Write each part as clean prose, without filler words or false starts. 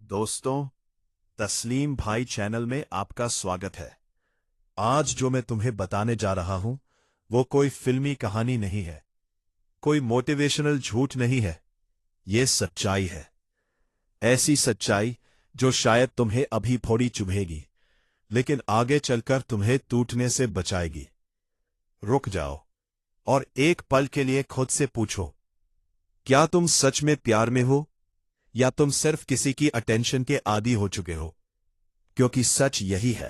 दोस्तों, तस्लीम भाई चैनल में आपका स्वागत है। आज जो मैं तुम्हें बताने जा रहा हूं वो कोई फिल्मी कहानी नहीं है, कोई मोटिवेशनल झूठ नहीं है। ये सच्चाई है, ऐसी सच्चाई जो शायद तुम्हें अभी थोड़ी चुभेगी, लेकिन आगे चलकर तुम्हें टूटने से बचाएगी। रुक जाओ और एक पल के लिए खुद से पूछो, क्या तुम सच में प्यार में हो या तुम सिर्फ किसी की अटेंशन के आदी हो चुके हो? क्योंकि सच यही है,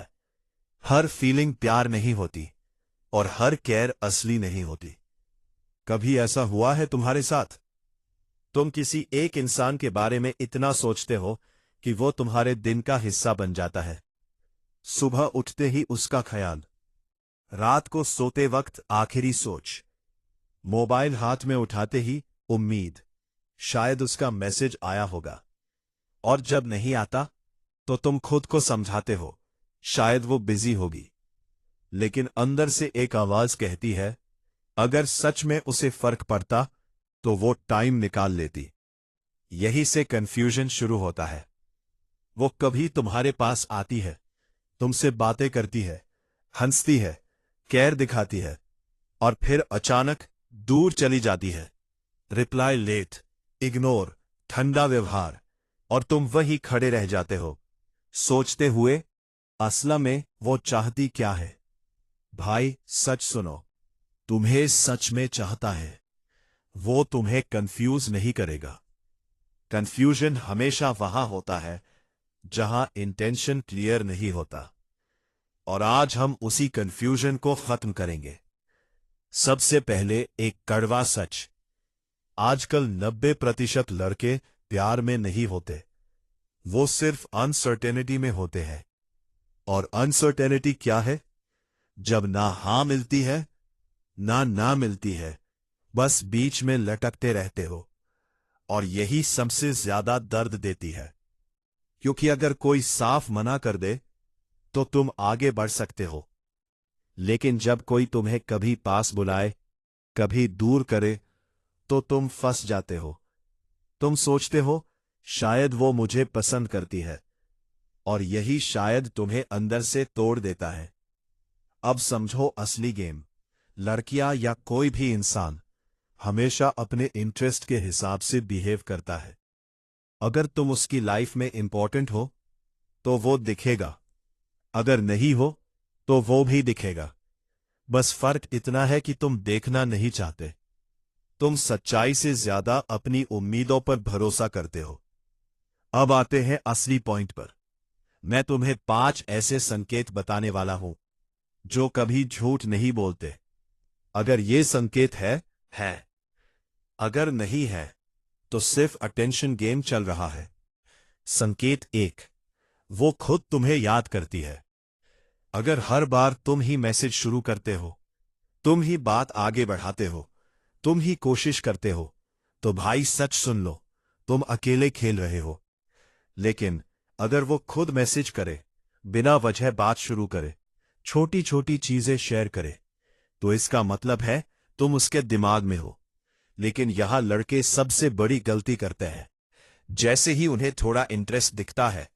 हर फीलिंग प्यार नहीं होती और हर केयर असली नहीं होती। कभी ऐसा हुआ है तुम्हारे साथ? तुम किसी एक इंसान के बारे में इतना सोचते हो कि वो तुम्हारे दिन का हिस्सा बन जाता है। सुबह उठते ही उसका ख्याल, रात को सोते वक्त आखिरी सोच, मोबाइल हाथ में उठाते ही उम्मीद, शायद उसका मैसेज आया होगा। और जब नहीं आता तो तुम खुद को समझाते हो, शायद वो बिजी होगी। लेकिन अंदर से एक आवाज कहती है, अगर सच में उसे फर्क पड़ता तो वो टाइम निकाल लेती। यही से कंफ्यूजन शुरू होता है। वो कभी तुम्हारे पास आती है, तुमसे बातें करती है, हंसती है, केयर दिखाती है, और फिर अचानक दूर चली जाती है। रिप्लाई लेट, इग्नोर, ठंडा व्यवहार, और तुम वहीं खड़े रह जाते हो, सोचते हुए असल में वो चाहती क्या है। भाई सच सुनो, तुम्हें सच में चाहता है। वो तुम्हें कंफ्यूज नहीं करेगा। कंफ्यूजन हमेशा वहां होता है जहां इंटेंशन क्लियर नहीं होता। और आज हम उसी कंफ्यूजन को खत्म करेंगे। सबसे पहले एक कड़वा सच, आजकल 90% लड़के प्यार में नहीं होते, वो सिर्फ अनसर्टेनिटी में होते हैं। और अनसर्टेनिटी क्या है? जब ना हां मिलती है ना मिलती है, बस बीच में लटकते रहते हो। और यही सबसे ज्यादा दर्द देती है, क्योंकि अगर कोई साफ मना कर दे तो तुम आगे बढ़ सकते हो, लेकिन जब कोई तुम्हें कभी पास बुलाए कभी दूर करे तो तुम फंस जाते हो। तुम सोचते हो शायद वो मुझे पसंद करती है, और यही शायद तुम्हें अंदर से तोड़ देता है। अब समझो असली गेम, लड़कियां या कोई भी इंसान हमेशा अपने इंटरेस्ट के हिसाब से बिहेव करता है। अगर तुम उसकी लाइफ में इंपॉर्टेंट हो तो वो दिखेगा, अगर नहीं हो तो वो भी दिखेगा। बस फर्क इतना है कि तुम देखना नहीं चाहते। तुम सच्चाई से ज्यादा अपनी उम्मीदों पर भरोसा करते हो। अब आते हैं असली पॉइंट पर। मैं तुम्हें 5 ऐसे संकेत बताने वाला हूं जो कभी झूठ नहीं बोलते। अगर ये संकेत है। अगर नहीं है तो सिर्फ अटेंशन गेम चल रहा है। संकेत 1, वो खुद तुम्हें याद करती है। अगर हर बार तुम ही मैसेज शुरू करते हो, तुम ही बात आगे बढ़ाते हो, तुम ही कोशिश करते हो, तो भाई सच सुन लो, तुम अकेले खेल रहे हो। लेकिन अगर वो खुद मैसेज करे, बिना वजह बात शुरू करे, छोटी छोटी चीजें शेयर करे, तो इसका मतलब है तुम उसके दिमाग में हो। लेकिन यहां लड़के सबसे बड़ी गलती करते हैं। जैसे ही उन्हें थोड़ा इंटरेस्ट दिखता है,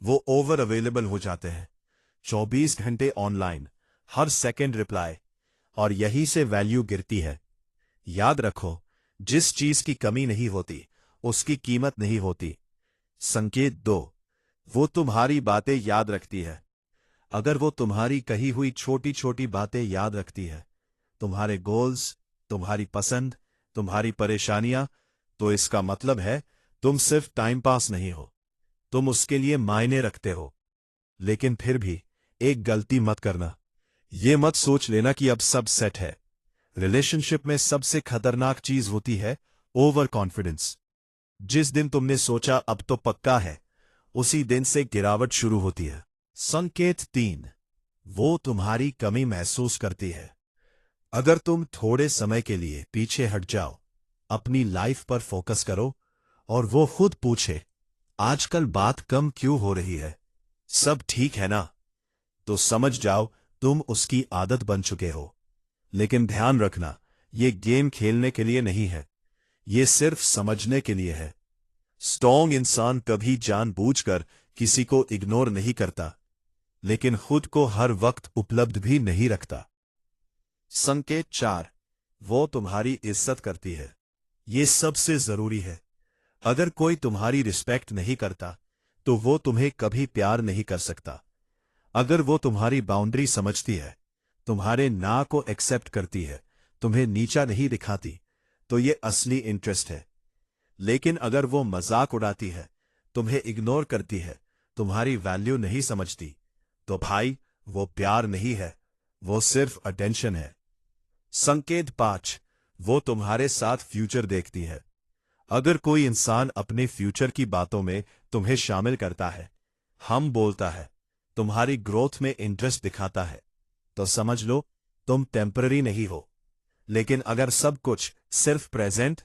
वो ओवर अवेलेबल हो जाते हैं। 24 घंटे ऑनलाइन, हर सेकंड रिप्लाई, और यही से वैल्यू गिरती है। याद रखो, जिस चीज की कमी नहीं होती उसकी कीमत नहीं होती। संकेत 2, वो तुम्हारी बातें याद रखती है। अगर वो तुम्हारी कही हुई छोटी छोटी बातें याद रखती है, तुम्हारे गोल्स, तुम्हारी पसंद, तुम्हारी परेशानियां, तो इसका मतलब है तुम सिर्फ टाइम पास नहीं हो, तुम उसके लिए मायने रखते हो। लेकिन फिर भी एक गलती मत करना, ये मत सोच लेना कि अब सब सेट है। रिलेशनशिप में सबसे खतरनाक चीज होती है ओवर कॉन्फिडेंस। जिस दिन तुमने सोचा अब तो पक्का है, उसी दिन से गिरावट शुरू होती है। संकेत 3, वो तुम्हारी कमी महसूस करती है। अगर तुम थोड़े समय के लिए पीछे हट जाओ, अपनी लाइफ पर फोकस करो, और वो खुद पूछे, आजकल बात कम क्यों हो रही है, सब ठीक है ना, तो समझ जाओ तुम उसकी आदत बन चुके हो। लेकिन ध्यान रखना, ये गेम खेलने के लिए नहीं है, ये सिर्फ समझने के लिए है। स्ट्रॉन्ग इंसान कभी जानबूझकर किसी को इग्नोर नहीं करता, लेकिन खुद को हर वक्त उपलब्ध भी नहीं रखता। संकेत 4, वो तुम्हारी इज्जत करती है। ये सबसे जरूरी है। अगर कोई तुम्हारी रिस्पेक्ट नहीं करता, तो वो तुम्हें कभी प्यार नहीं कर सकता। अगर वो तुम्हारी बाउंड्री समझती है, तुम्हारे ना को एक्सेप्ट करती है, तुम्हें नीचा नहीं दिखाती, तो ये असली इंटरेस्ट है। लेकिन अगर वो मजाक उड़ाती है, तुम्हें इग्नोर करती है, तुम्हारी वैल्यू नहीं समझती, तो भाई वो प्यार नहीं है, वो सिर्फ अटेंशन है। संकेत 5, वो तुम्हारे साथ फ्यूचर देखती है। अगर कोई इंसान अपने फ्यूचर की बातों में तुम्हें शामिल करता है, हम बोलता है, तुम्हारी ग्रोथ में इंटरेस्ट दिखाता है, तो समझ लो तुम टेम्पररी नहीं हो। लेकिन अगर सब कुछ सिर्फ प्रेजेंट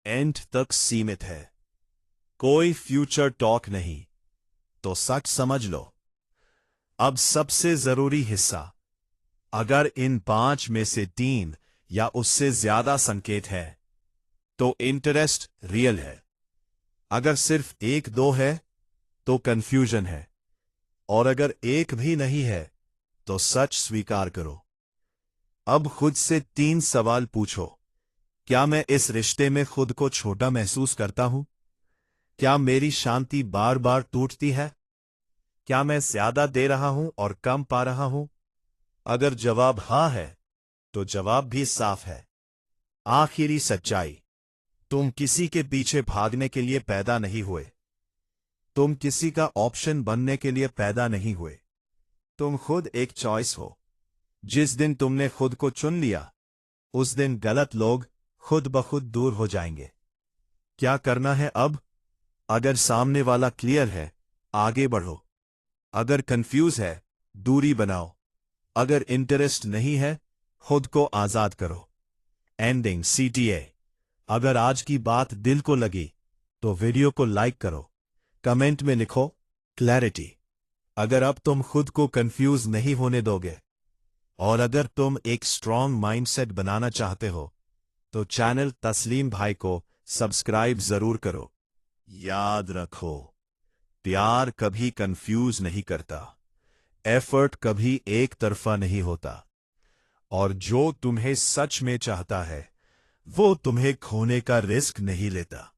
एंड तक सीमित है, कोई फ्यूचर टॉक नहीं, तो सच समझ लो। अब सबसे जरूरी हिस्सा, अगर इन 5 में से 3 या उससे ज्यादा संकेत है, तो इंटरेस्ट रियल है। अगर सिर्फ 1-2 है, तो कंफ्यूजन है। और अगर एक भी नहीं है, तो सच स्वीकार करो। अब खुद से 3 सवाल पूछो। क्या मैं इस रिश्ते में खुद को छोटा महसूस करता हूं? क्या मेरी शांति बार बार टूटती है? क्या मैं ज्यादा दे रहा हूं और कम पा रहा हूं? अगर जवाब हां है, तो जवाब भी साफ है। आखिरी सच्चाई, तुम किसी के पीछे भागने के लिए पैदा नहीं हुए। तुम किसी का ऑप्शन बनने के लिए पैदा नहीं हुए। तुम खुद एक चॉइस हो। जिस दिन तुमने खुद को चुन लिया, उस दिन गलत लोग खुद ब खुद दूर हो जाएंगे। क्या करना है अब? अगर सामने वाला क्लियर है, आगे बढ़ो। अगर कंफ्यूज है, दूरी बनाओ। अगर इंटरेस्ट नहीं है, खुद को आजाद करो। एंडिंग CTA, अगर आज की बात दिल को लगी, तो वीडियो को लाइक करो। कमेंट में लिखो क्लैरिटी। अगर अब तुम खुद को कंफ्यूज नहीं होने दोगे, और अगर तुम एक स्ट्रॉन्ग माइंडसेट बनाना चाहते हो, तो चैनल तस्लीम भाई को सब्सक्राइब जरूर करो। याद रखो, प्यार कभी कंफ्यूज नहीं करता, एफर्ट कभी एक तरफा नहीं होता, और जो तुम्हें सच में चाहता है, वो तुम्हें खोने का रिस्क नहीं लेता।